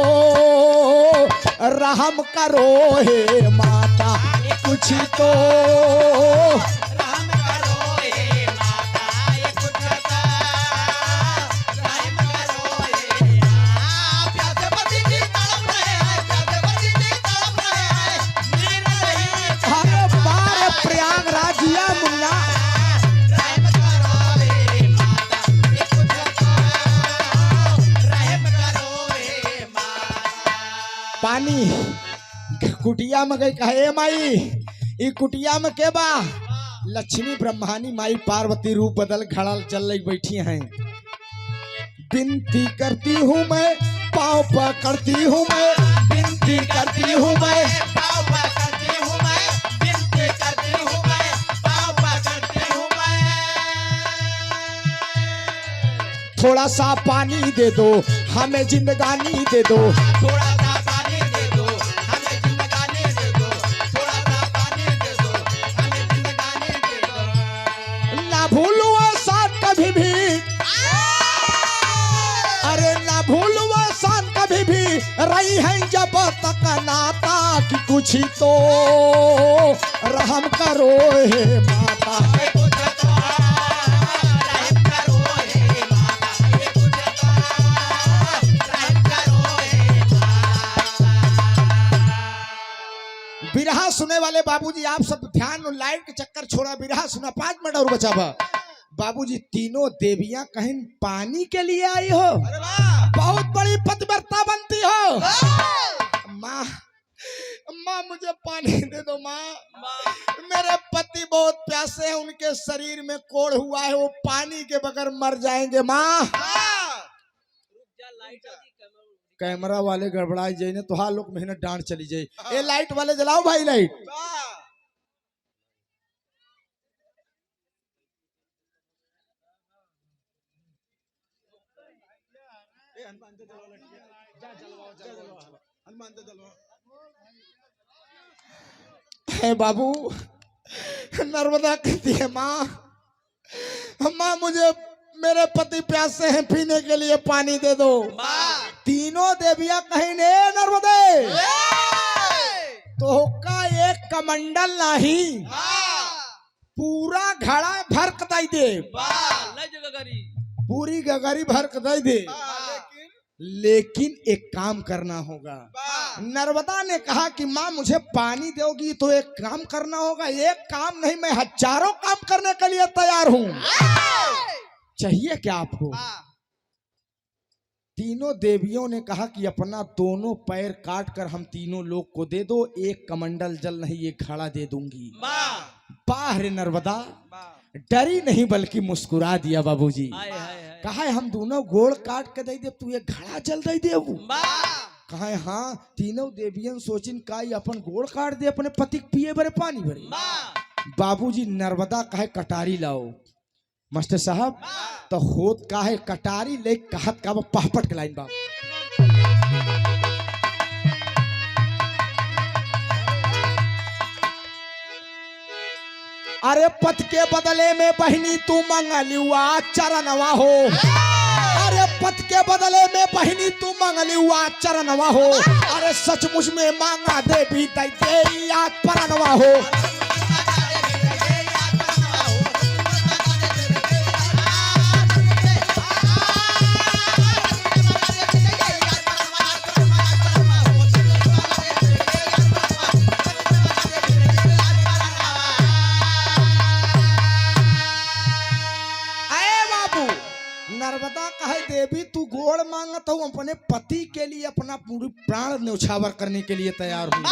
रहम करो हे माता, कुछ तो राम करो हे माता ये कुछ तो राम करो हे प्यासे पति की तड़प रहे हैं प्यासे पति की तड़प रहे हैं नीर नहीं अरे बार प्रयागराज जिया मुन्ना राम करो हे माता ये कुछ तो राम करो हे माता पानी कुटिया में गई कहे माई ई कुटिया में के बा लक्ष्मी ब्रह्मानी माई पार्वती रूप बदल खड़ा चल रही बैठी हैं। विनती करती हूँ मैं पाँव पकड़ती हूँ मैं विनती करती हूँ मैं पाँव पकड़ती हूँ मैं विनती करती हूँ मैं पाँव पकड़ती हूँ मैं थोड़ा सा पानी दे दो हमें जिंदगानी दे दो थोड़ा सा पानी दे दो हमें जिंदगानी दे दो थोड़ा सा पानी दे दो हमें जिंदगानी दे दो ना भूलो साथ कभी भी अरे ना भूलो साथ कभी भी रही है जब तक नाता की कुछ तो रहम करो हे माता ये कुछ तो रहम करो हे माता ये कुछ तो रहम करो हे माता बिरहा सुने वाले बाबूजी आप सब ध्यान लाइट के चक्कर छोड़ा बिरहा सुना 5 मिनट और बचा बा बाबूजी तीनों देवियां कहीं पानी के लिए आई हो अरे वाह बहुत बड़ी पतिव्रता बनती हो माँ माँ मुझे पानी दे दो माँ मेरे पति बहुत प्यासे हैं उनके शरीर में कोढ़ हुआ है वो पानी के बगैर मर जाएंगे माँ लाइट आदि कैमरा वाले गड़बड़ाई जाए ना तो हाँ लोग मेहनत डांट चली जाए ये लाइट वाले जलाओ भाई लाइट है बाबू नर्मदा कहती है माँ माँ मुझे मेरे पति प्यासे हैं पीने के लिए पानी दे दो तीनों देवियां कहीं ने नर्मदे तो का एक कमंडल नहीं पूरा घड़ा भर कदाई दे पूरी गगरी भर कदाई दे लेकिन एक काम करना होगा नर्मदा ने कहा कि माँ मुझे पानी दोगी तो एक काम करना होगा एक काम नहीं मैं हजारों काम करने के लिए तैयार हूँ चाहिए क्या आपको तीनों देवियों ने कहा कि अपना दोनों पैर काट कर हम तीनों लोग को दे दो एक कमंडल जल नहीं ये घड़ा दे दूंगी बाहर नर्मदा डरी नहीं बल्कि मुस्कुरा दिया बाबूजी कहा है हम दोनों गोड़ काट के दे दे तू ये घड़ा जल दे दे कहा है हाँ तीनों देवियन सोचिन का अपन गोड़ काट दे अपने पति पिए भरे पानी भरे बाबूजी नर्मदा कहे कटारी लाओ मास्टर साहब तो होत का है कटारी ले कहत का पहपट के लाइन बाप अरे पथ के बदले में बहनी तू मंगलियुआ चरणवा हो अरे पथ के बदले में बहनी तू मंगलियुआ चरणवा हो अरे सचमुच में मांगा देवी दैते याद परनवा हो नर्मदा कहे देवी तू गोड़ मांगत हूँ अपने पति के लिए अपना पूरी प्राण न्यौछावर करने के लिए तैयार हूँ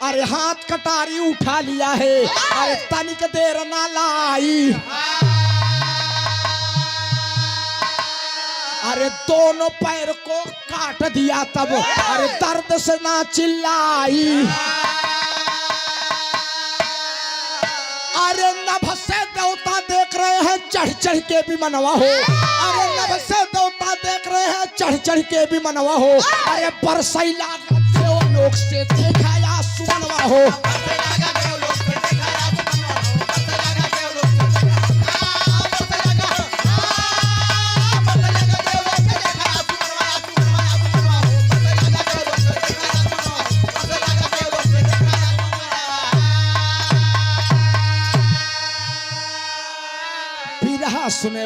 अरे हाथ कटारी उठा लिया है अरे तनिक देर ना लाई अरे दोनों पैर को काट दिया तब अरे दर्द से ना चिल्लाई अरे नभ से देवता देख रहे हैं चढ़ चढ़ के भी मनवा हो अरे नभ से देवता देख रहे हैं चढ़ चढ़ के भी मनवा हो अरे बरसैला लोग से देखा या सुमनवा हो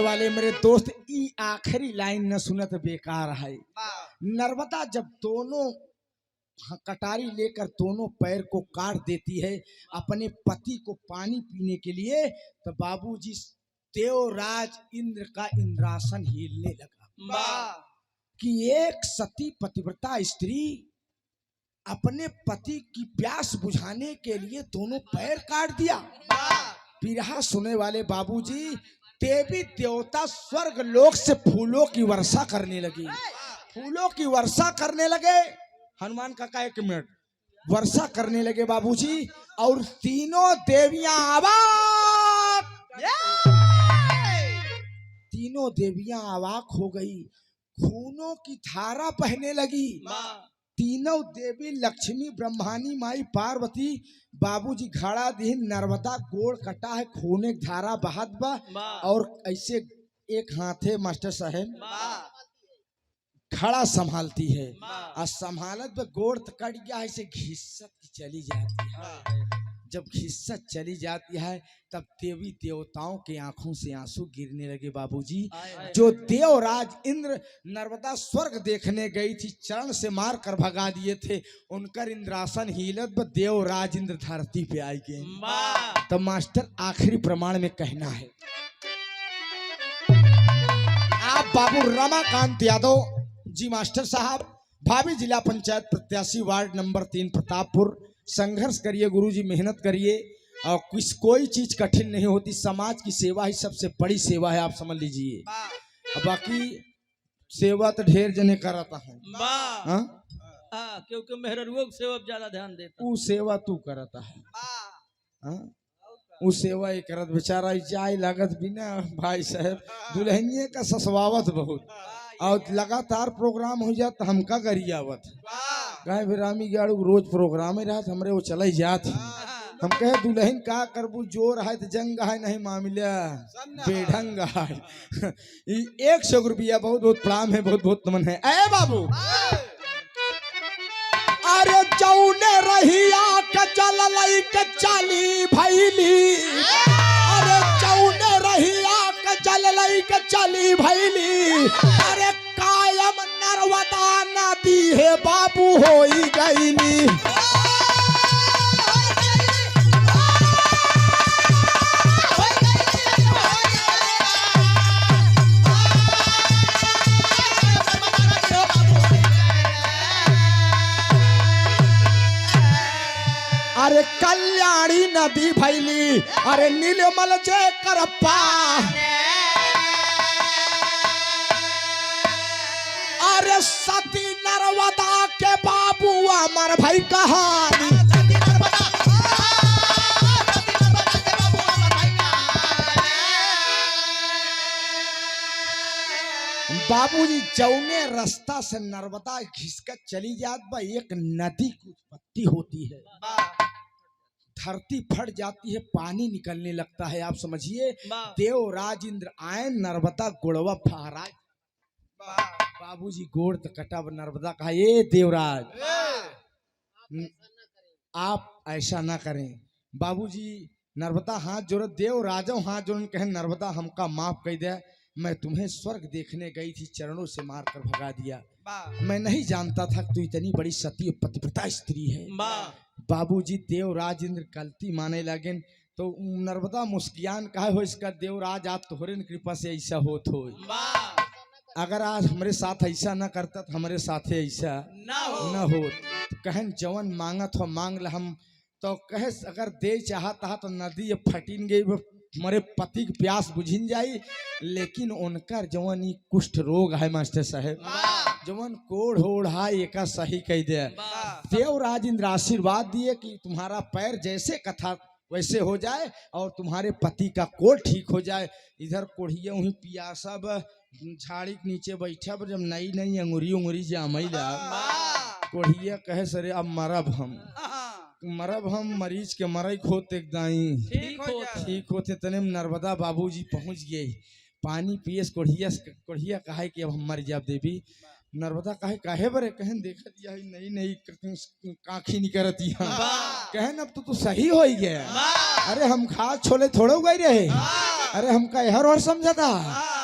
वाले मेरे दोस्त ई आखिरी लाइन न सुनत बेकार है। नर्मदा जब दोनों कटारी लेकर दोनों पैर को काट देती है अपने पति को पानी पीने के लिए, तो बाबूजी देवराज इंद्र का इंद्रासन हिलने लगा कि एक सती पतिव्रता स्त्री अपने पति की प्यास बुझाने के लिए दोनों पैर काट दिया। बिरहा सुने वाले बाबूजी देवी देवता स्वर्ग लोक से फूलों की वर्षा करने लगी, फूलों की वर्षा करने लगे। हनुमान काका 1 मिनट, वर्षा करने लगे बाबूजी, और तीनों देवियां अवाक, तीनों देवियां अवाक हो गई, खूनों की धारा बहने लगी। तीनों देवी लक्ष्मी, ब्रह्मानी माई, पार्वती, बाबूजी घड़ा दीन, नर्मदा गोड़ कटा है, खूने की धारा बहत बा, और ऐसे एक हाथे मास्टर साहब खड़ा संभालती है, और संभालत में गोड़ कट गया, ऐसे घिसत की चली जाती है। जब घिसत चली जाती है तब देवी देवताओं के आंखों से आंसू गिरने लगे बाबूजी। जो देवराज इंद्र नर्मदा स्वर्ग देखने गई थी, चरण से मार कर भगा दिए थे, उनकर इंद्रासन हिलत व देवराज इंद्र धरती पे आई गए। तो मास्टर आखिरी प्रमाण में कहना है, आप बाबू रमाकांत यादव जी मास्टर साहब, भाभी जिला पंचायत प्रत्याशी, वार्ड नंबर 3 प्रतापपुर, संघर्ष करिए गुरुजी, मेहनत करिए, और कोई चीज कठिन नहीं होती, समाज की सेवा ही सबसे बड़ी सेवा है, आप समझ लीजिए। बाकी सेवा तो ढेर जने करता है, क्योंकि मेहरुआ की सेवा ज्यादा ध्यान देता, वो सेवा तू करता है, वो सेवा ही करत बेचारा जाय लागत बिना भाई साहब, दुल्हनिए का ससवावत बहुत, और लगातार प्रोग्राम हो जात हमका गरियावत कहे बिरामी गाड़ू रोज प्रोग्राम ही रहत हमरे वो चल जात। हम कहे दुल्हन का करबू, जोर है तो जंग है, नहीं मामला बेढंग है। 100 रुपया बहुत बहुत प्रणाम है, बहुत बहुत नमन है। ए बाबू, अरे जौने रहिया के चललई के चली भैली, अरे जौने रहिया के चललई के चली भैली, अरे कायम नर्मदा नदी है बाबू होई गईली। अरे कल्याणी नदी भैली, अरे नीलमल जे करपा, अरे सती नर्मदा के बाबू अमर भाई कहानी। बाबूजी जौने रास्ता से नर्मदा घिसकर चली जात बा, एक नदी की उत्पत्ति होती है, धरती फट जाती है, पानी निकलने लगता है, आप समझिए। देवराज इंद्र आए, नर्मदा गोड़वा फहराए, बाबूजी गोड़ तो कटा, नर्मदा कहा ये देवराज आप ऐसा ना करें। बाबूजी नर्मदा हाथ जोड़, देवराजो हाथ जोड़, कहे नर्मदा हमका माफ कर दे, मैं तुम्हें स्वर्ग देखने गई थी, चरणों से मार कर भगा दिया, मैं नहीं जानता था तू इतनी बड़ी सती पतिव्रता स्त्री है। बाबूजी देवराज इंद्र गलती माने लगे, तो नर्मदा मुस्कियान कहा हो, इसका देवराज आप तोहरे कृपा से ऐसा होत हो, अगर आज हमारे साथ ऐसा ना करता तो हमारे साथ ऐसा ना हो। कहन जवन मांगत हो मांग ल हम, तो कहे अगर दे चाहता तो नदी फटिन गई, हमारे पति की प्यास बुझिन जाई, लेकिन उनकर जवन कुष्ठ रोग है मास्टर साहब, जवन कोढ़ होड़ है, एक सही कह दे। देवराज इंद्र आशीर्वाद दिए कि तुम्हारा पैर जैसे कथा वैसे हो जाए, और तुम्हारे पति का कोढ़ ठीक हो जाए। इधर कोढ़िया वहीं पियासा झाड़ी के नीचे बैठा, जब नई नई अंगुरी जामैला, कोढ़िया कहे सरे अब मरब हम मरीज के मरई खोत एकदम ठीक होते, तने नर्मदा बाबूजी पहुंच गए, पानी पियस, कोढ़िया कहे कि अब हम मर जाब देवी। नर्मदा काहे बरे, कहन देखा दिया नई नई काखी निकलती, कहन अब तो सही हो ही गया, अरे हम खा छोले थोड़े गए रहे, अरे हमका हर और समझा था,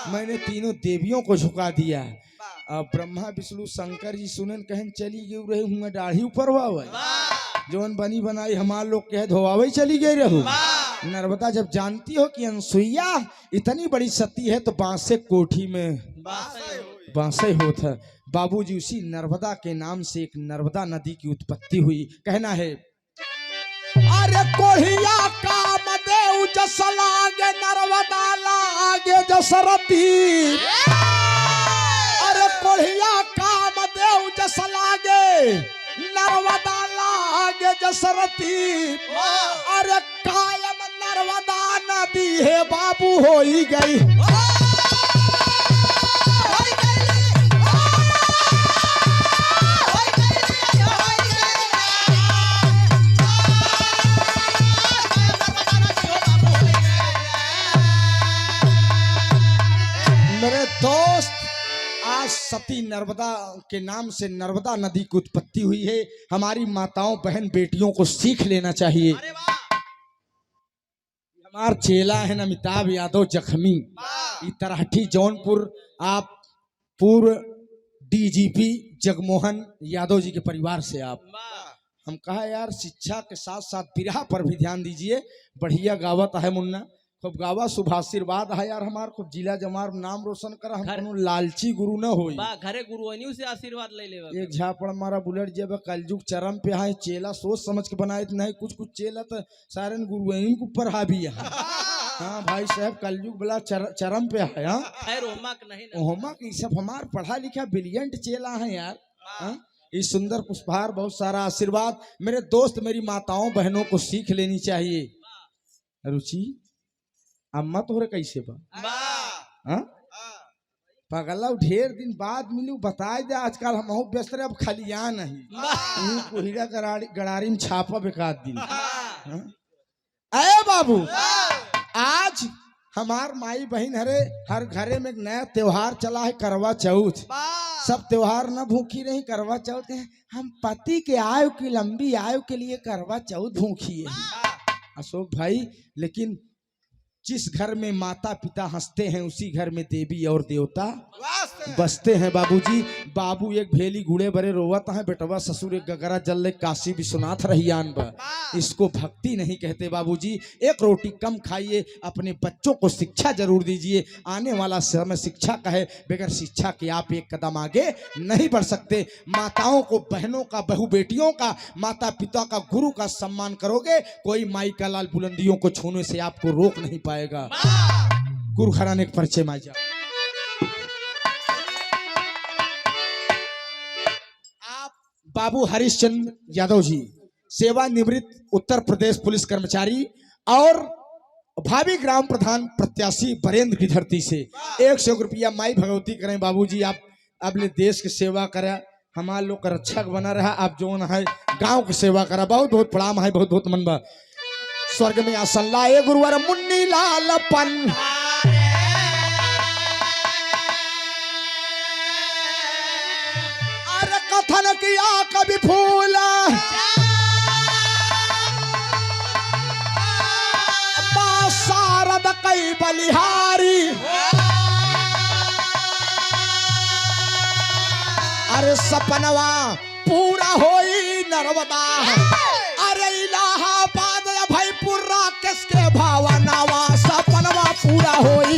मैंने तीनों देवियों को झुका दिया। अब ब्रह्मा विष्णु शंकर जी सुनन कहन चली गई रहे हुआ दाढ़ी ऊपर हुआ जौन बनी बनाई हमार लोग कह धोवावे चली गई रहू। नर्मदा जब जानती हो कि अनसुईया इतनी बड़ी सती है तो बांसे कोठी में बांसे होता। बाबूजी उसी नर्मदा के नाम से एक नर्मदा नदी की उत्पत्ति हुई। कहना है अरे कोढ़िया काम देव जस लागे नर्मदा लागे जसरती। अरे कोढ़िया काम देव जस लागे नर्मदा लागे जसरती। अरे कायम नर्मदा नदी है बाबू हो ही गई। मेरे दोस्त आज सती नर्मदा के नाम से नर्मदा नदी की उत्पत्ति हुई है। हमारी माताओं बहन बेटियों को सीख लेना चाहिए। हमार चेला है अमिताभ यादव जख्मी तरहठी जौनपुर आप पूर्व डीजीपी जगमोहन यादव जी के परिवार से आप हम कहा यार शिक्षा के साथ साथ विरहा पर भी ध्यान दीजिए। बढ़िया गावत है मुन्ना खूब गावा शुभाशीर्वाद है यार हमार खूब जिला जमार नाम रोशन कर। हम कोनो लालची गुरु न होई घरे गुरुओं से आशीर्वाद ले ले। एक झापड़ मारा बुलेट जब कलयुग चरम पे है चेला सोच समझ के बनाए नहीं कुछ कुछ चेला तो सारे गुरु के ऊपर हावी है। हाँ भाई साहब कलयुग बला चरम पे है। होमक ये सब हमार पढ़ा लिखा ब्रिलियंट चेला है यार। इस सुंदर पुष्पहार बहुत सारा आशीर्वाद मेरे दोस्त मेरी माताओं बहनों को सीख लेनी चाहिए। रुचि अम्मा तोहरे कैसे बा पगला ढेर दिन बाद मिलू बताए दे। आजकल हम व्यस्त रहे अब खलिया नहीं कोहिरा गड़ारी में छापा बेकार दिन। अरे बाबू आज हमार माई बहन हर घरे में एक नया त्योहार चला है करवा चौथ। सब त्योहार न भूखी नहीं करवा चौथ है। हम पति के आयु की लंबी आयु के लिए करवा चौथ भूखी है अशोक भाई। लेकिन जिस घर में माता पिता हंसते हैं उसी घर में देवी और देवता बसते हैं। बाबूजी बाबू एक भेली गुड़े बरे रोवत है बेटवा ससुर एक गगरा जल काशी विश्वनाथ रहियान बा। इसको भक्ति नहीं कहते बाबूजी। एक रोटी कम खाइए अपने बच्चों को शिक्षा जरूर दीजिए। आने वाला समय शिक्षा का है बगैर शिक्षा के आप एक कदम आगे नहीं बढ़ सकते। माताओं को बहनों का बहू बेटियों का माता पिता का गुरु का सम्मान करोगे कोई माई का लाल बुलंदियों को छूने से आपको रोक नहीं पाएगा। गुरु घराने के परिचय में जाओ। आप बाबू हरिश्चंद्र यादव जी सेवानिवृत्त उत्तर प्रदेश पुलिस कर्मचारी और भावी ग्राम प्रधान प्रत्याशी बरेंद्र की धरती से 100 रुपया माई भगवती करें। बाबूजी आप अपने देश की सेवा करें हमारे लोग का रक्षक बना रहा। आप जो है गांव की सेवा करा बहुत बहुत प्रणाम है बहुत बहुत मनबा। स्वर्ग में आसन लाए गुरुवर मुन्नी लाल पन। अरे कथन किया कभी फूल शारद कई बलिहारी। अरे सपनवा पूरा होई नर्मदा। अरे इलाहाबाद भाईपुरा किसके भावनावा सपनवा पूरा होई